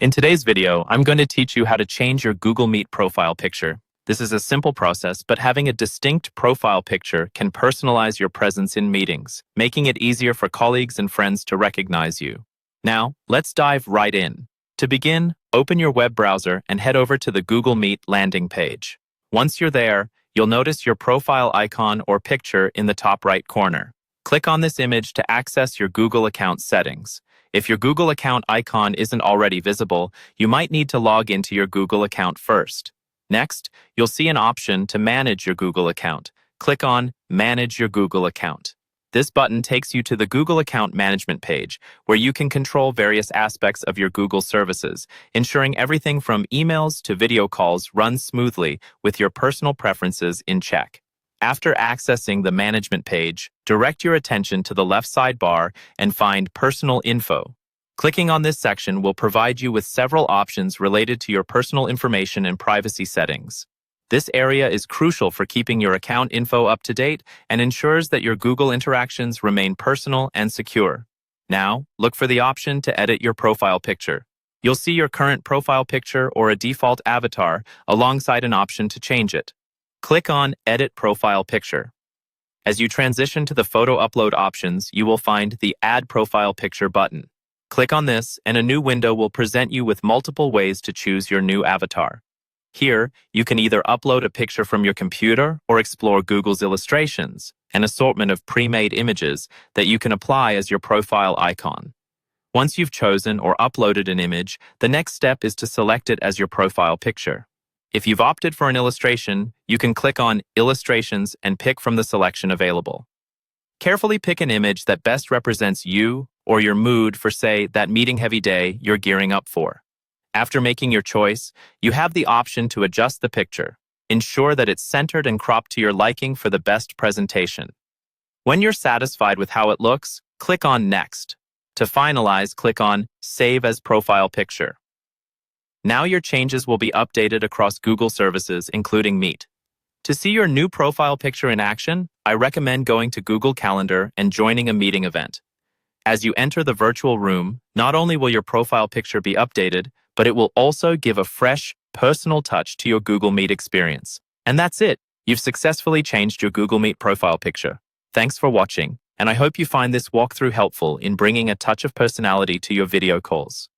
In today's video, I'm going to teach you how to change your Google Meet profile picture. This is a simple process, but having a distinct profile picture can personalize your presence in meetings, making it easier for colleagues and friends to recognize you. Now, let's dive right in. To begin, open your web browser and head over to the Google Meet landing page. Once you're there, you'll notice your profile icon or picture in the top right corner. Click on this image to access your Google account settings. If your Google account icon isn't already visible, you might need to log into your Google account first. Next, you'll see an option to manage your Google account. Click on Manage Your Google Account. This button takes you to the Google Account Management page, where you can control various aspects of your Google services, ensuring everything from emails to video calls runs smoothly with your personal preferences in check. After accessing the management page, direct your attention to the left sidebar and find Personal Info. Clicking on this section will provide you with several options related to your personal information and privacy settings. This area is crucial for keeping your account info up to date and ensures that your Google interactions remain personal and secure. Now, look for the option to edit your profile picture. You'll see your current profile picture or a default avatar alongside an option to change it. Click on Edit Profile Picture. As you transition to the photo upload options, you will find the Add Profile Picture button. Click on this, and a new window will present you with multiple ways to choose your new avatar. Here, you can either upload a picture from your computer or explore Google's illustrations, an assortment of pre-made images that you can apply as your profile icon. Once you've chosen or uploaded an image, the next step is to select it as your profile picture. If you've opted for an illustration, you can click on Illustrations and pick from the selection available. Carefully pick an image that best represents you or your mood for, say, that meeting-heavy day you're gearing up for. After making your choice, you have the option to adjust the picture. Ensure that it's centered and cropped to your liking for the best presentation. When you're satisfied with how it looks, click on Next. To finalize, click on Save as Profile Picture. Now your changes will be updated across Google services, including Meet. To see your new profile picture in action, I recommend going to Google Calendar and joining a meeting event. As you enter the virtual room, not only will your profile picture be updated, but it will also give a fresh, personal touch to your Google Meet experience. And that's it. You've successfully changed your Google Meet profile picture. Thanks for watching, and I hope you find this walkthrough helpful in bringing a touch of personality to your video calls.